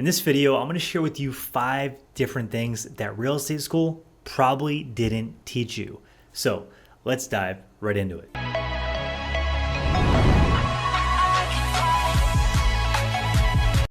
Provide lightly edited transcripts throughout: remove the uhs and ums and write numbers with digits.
In this video, I'm going to share with you 5 different things that real estate school probably didn't teach you. So let's dive right into it.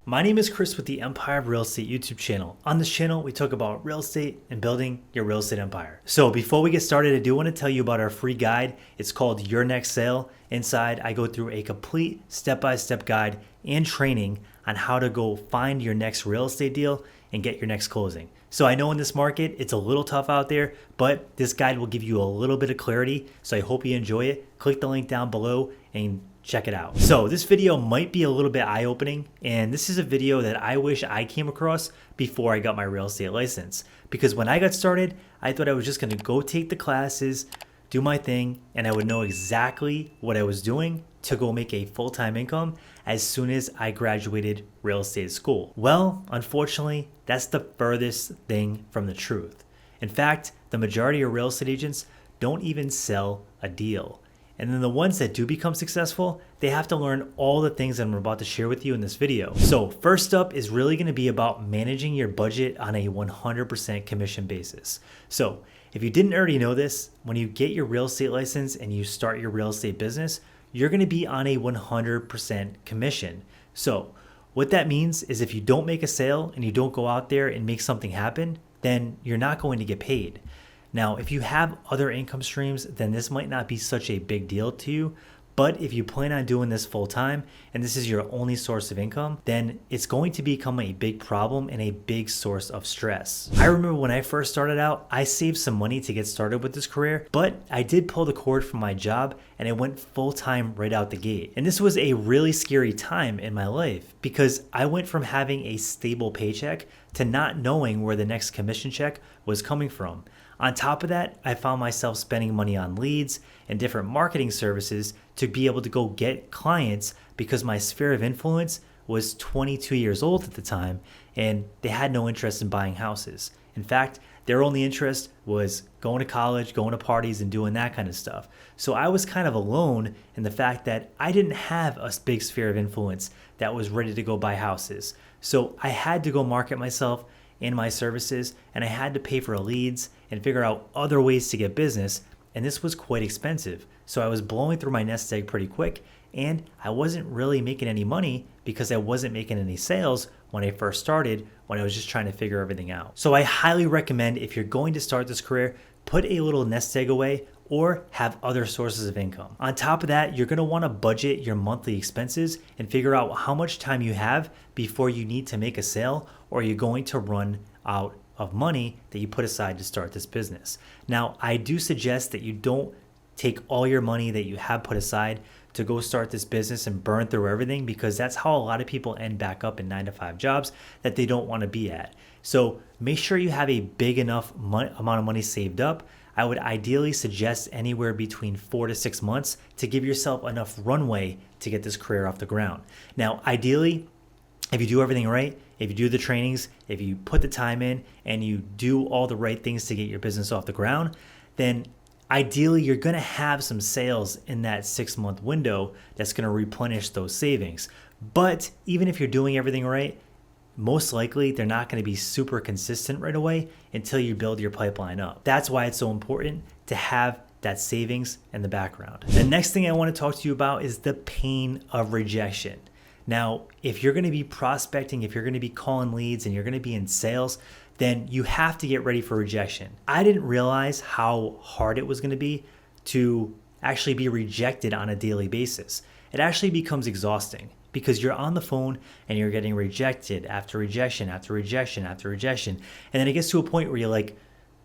My name is Chris with the Empire of Real Estate YouTube channel. On this channel, we talk about real estate and building your real estate empire. So before we get started, I do want to tell you about our free guide. It's called Your Next Sale. Inside, I go through a complete step-by-step guide and training on how to go find your next real estate deal and get your next closing. So I know in this market, it's a little tough out there, but this guide will give you a little bit of clarity. So I hope you enjoy it. Click the link down below and check it out. So this video might be a little bit eye-opening, and this is a video that I wish I came across before I got my real estate license. Because when I got started, I thought I was just gonna go take the classes, do my thing, and I would know exactly what I was doing to go make a full-time income as soon as I graduated real estate school. Well, unfortunately, that's the furthest thing from the truth. In fact, the majority of real estate agents don't even sell a deal. And then the ones that do become successful, they have to learn all the things that I'm about to share with you in this video. So first up is really gonna be about managing your budget on a 100% commission basis. So if you didn't already know this, when you get your real estate license and you start your real estate business, you're gonna be on a 100% commission. So what that means is if you don't make a sale and you don't go out there and make something happen, then you're not going to get paid. Now, if you have other income streams, then this might not be such a big deal to you. But if you plan on doing this full time and this is your only source of income, then it's going to become a big problem and a big source of stress. I remember when I first started out, I saved some money to get started with this career, but I did pull the cord from my job and I went full time right out the gate. And this was a really scary time in my life because I went from having a stable paycheck to not knowing where the next commission check was coming from. On top of that, I found myself spending money on leads and different marketing services to be able to go get clients because my sphere of influence was 22 years old at the time and they had no interest in buying houses. In fact, their only interest was going to college, going to parties and doing that kind of stuff. So I was kind of alone in the fact that I didn't have a big sphere of influence that was ready to go buy houses. So I had to go market myself and my services, and I had to pay for leads and figure out other ways to get business, and this was quite expensive. So I was blowing through my nest egg pretty quick, and I wasn't really making any money because I wasn't making any sales when I first started, when I was just trying to figure everything out. So I highly recommend if you're going to start this career, put a little nest egg away or have other sources of income. On top of that, you're gonna wanna budget your monthly expenses and figure out how much time you have before you need to make a sale or you're going to run out of money that you put aside to start this business. Now, I do suggest that you don't take all your money that you have put aside to go start this business and burn through everything because that's how a lot of people end back up in 9-to-5 jobs that they don't wanna be at. So make sure you have a big enough amount of money saved up. I would ideally suggest anywhere between 4 to 6 months to give yourself enough runway to get this career off the ground. Now, ideally, if you do everything right, if you do the trainings, if you put the time in and you do all the right things to get your business off the ground, then ideally you're gonna have some sales in that 6-month window that's gonna replenish those savings. But even if you're doing everything right, most likely they're not going to be super consistent right away until you build your pipeline up. That's why it's so important to have that savings in the background. The next thing I want to talk to you about is the pain of rejection. Now, if you're going to be prospecting, if you're going to be calling leads and you're going to be in sales, then you have to get ready for rejection. I didn't realize how hard it was going to be to actually be rejected on a daily basis. It actually becomes exhausting, because you're on the phone and you're getting rejected after rejection, after rejection, after rejection. And then it gets to a point where you're like,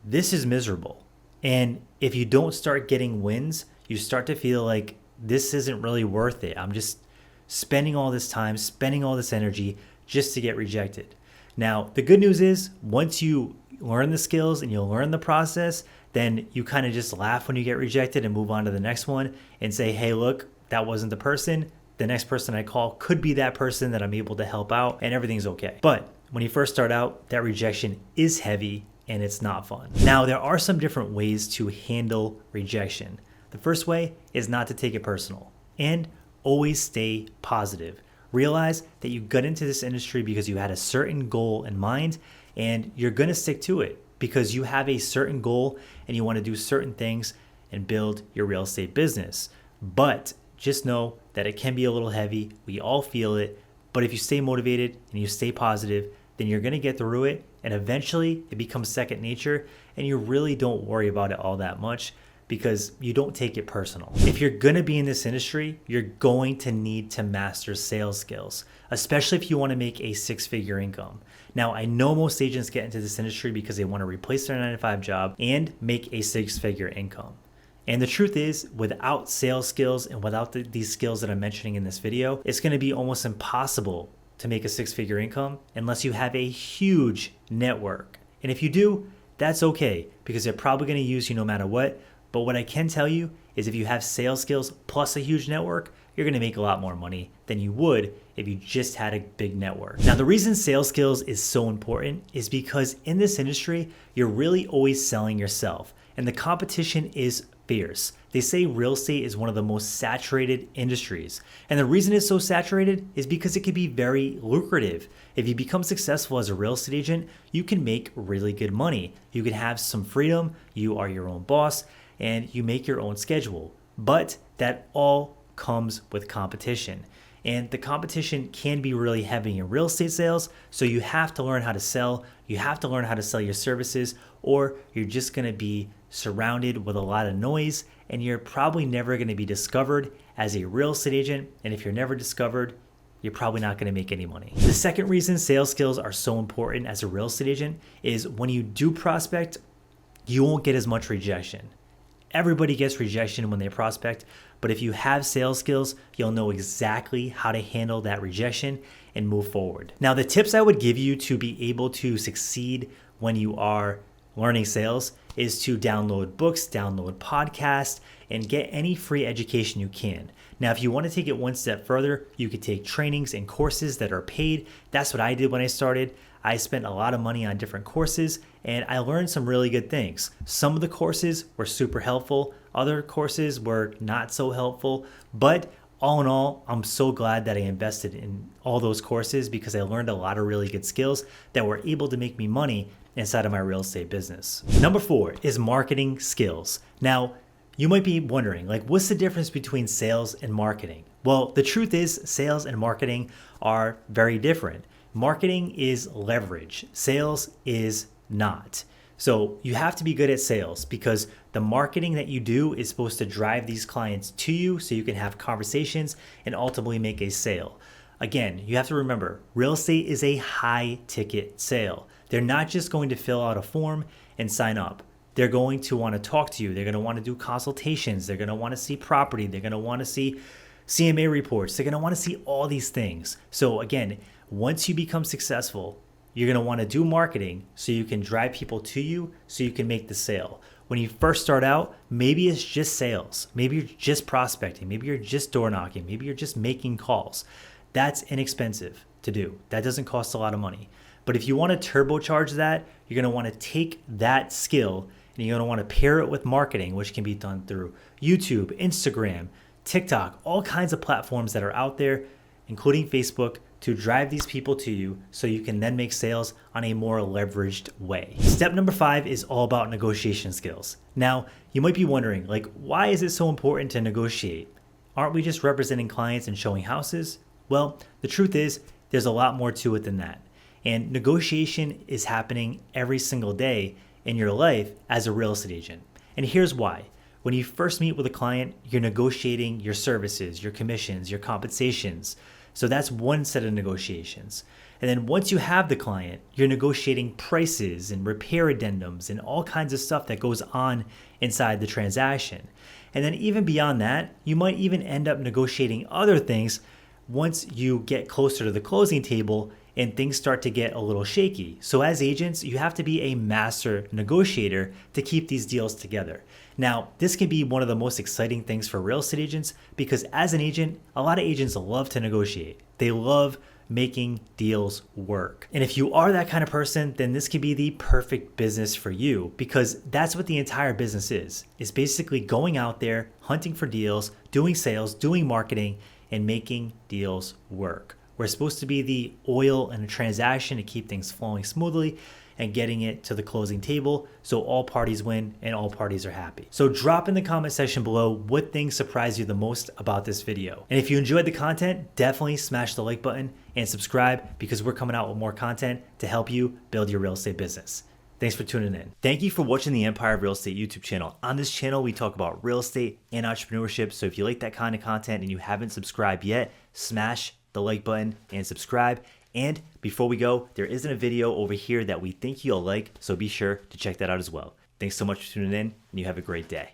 this is miserable. And if you don't start getting wins, you start to feel like this isn't really worth it. I'm just spending all this time, spending all this energy just to get rejected. Now, the good news is once you learn the skills and you learn the process, then you kind of just laugh when you get rejected and move on to the next one and say, hey, look, that wasn't the person. The next person I call could be that person that I'm able to help out and everything's okay. But when you first start out, that rejection is heavy and it's not fun. Now, there are some different ways to handle rejection. The first way is not to take it personal and always stay positive. Realize that you got into this industry because you had a certain goal in mind, and you're going to stick to it because you have a certain goal and you want to do certain things and build your real estate business. But just know that it can be a little heavy. We all feel it. But if you stay motivated and you stay positive, then you're going to get through it. And eventually it becomes second nature and you really don't worry about it all that much because you don't take it personal. If you're going to be in this industry, you're going to need to master sales skills, especially if you want to make a six-figure income. Now, I know most agents get into this industry because they want to replace their 9-to-5 job and make a six-figure income. And the truth is, without sales skills and without these skills that I'm mentioning in this video, it's going to be almost impossible to make a six-figure income unless you have a huge network. And if you do, that's okay because they're probably going to use you no matter what. But what I can tell you is if you have sales skills plus a huge network, you're going to make a lot more money than you would if you just had a big network. Now, the reason sales skills is so important is because in this industry, you're really always selling yourself and the competition is fierce. They say real estate is one of the most saturated industries. And the reason it's so saturated is because it can be very lucrative. If you become successful as a real estate agent, you can make really good money. You can have some freedom. You are your own boss and you make your own schedule. But that all comes with competition. And the competition can be really heavy in real estate sales. So you have to learn how to sell. You have to learn how to sell your services, or you're just going to be surrounded with a lot of noise and you're probably never going to be discovered as a real estate agent. And if you're never discovered, you're probably not going to make any money. The second reason sales skills are so important as a real estate agent is when you do prospect, you won't get as much rejection. Everybody gets rejection when they prospect, but if you have sales skills, you'll know exactly how to handle that rejection and move forward. Now, the tips I would give you to be able to succeed when you are learning sales is to download books, download podcasts, and get any free education you can. Now, if you want to take it one step further, you could take trainings and courses that are paid. That's what I did when I started. I spent a lot of money on different courses and I learned some really good things. Some of the courses were super helpful. Other courses were not so helpful. But all in all, I'm so glad that I invested in all those courses because I learned a lot of really good skills that were able to make me money inside of my real estate business. Number 4 is marketing skills. Now, you might be wondering, what's the difference between sales and marketing? Well, the truth is sales and marketing are very different. Marketing is leverage. Sales is not. So you have to be good at sales because the marketing that you do is supposed to drive these clients to you so you can have conversations and ultimately make a sale. Again, you have to remember, real estate is a high ticket sale. They're not just going to fill out a form and sign up. They're going to want to talk to you. They're going to want to do consultations. They're going to want to see property. They're going to want to see CMA reports. They're going to want to see all these things. So again, once you become successful, you're going to want to do marketing so you can drive people to you so you can make the sale. When you first start out, maybe it's just sales. Maybe you're just prospecting. Maybe you're just door knocking. Maybe you're just making calls. That's inexpensive to do. That doesn't cost a lot of money. But if you want to turbocharge that, you're going to want to take that skill and you're going to want to pair it with marketing, which can be done through YouTube, Instagram, TikTok, all kinds of platforms that are out there, including Facebook, to drive these people to you so you can then make sales on a more leveraged way. Step number 5 is all about negotiation skills. Now, you might be wondering, why is it so important to negotiate? Aren't we just representing clients and showing houses? Well, the truth is there's a lot more to it than that. And negotiation is happening every single day in your life as a real estate agent. And here's why. When you first meet with a client, you're negotiating your services, your commissions, your compensations. So that's one set of negotiations. And then once you have the client, you're negotiating prices and repair addendums and all kinds of stuff that goes on inside the transaction. And then even beyond that, you might even end up negotiating other things once you get closer to the closing table and things start to get a little shaky. So as agents, you have to be a master negotiator to keep these deals together. Now, this can be one of the most exciting things for real estate agents because as an agent, a lot of agents love to negotiate. They love making deals work. And if you are that kind of person, then this can be the perfect business for you because that's what the entire business is. It's basically going out there, hunting for deals, doing sales, doing marketing, and making deals work. We're supposed to be the oil in a transaction to keep things flowing smoothly and getting it to the closing table so all parties win and all parties are happy. So drop in the comment section below what things surprised you the most about this video. And if you enjoyed the content, definitely smash the like button and subscribe because we're coming out with more content to help you build your real estate business. Thanks for tuning in. Thank you for watching the Empire of Real Estate YouTube channel. On this channel, we talk about real estate and entrepreneurship. So if you like that kind of content and you haven't subscribed yet, smash the like button and subscribe. And before we go, there isn't a video over here that we think you'll like, so be sure to check that out as well. Thanks so much for tuning in, and you have a great day.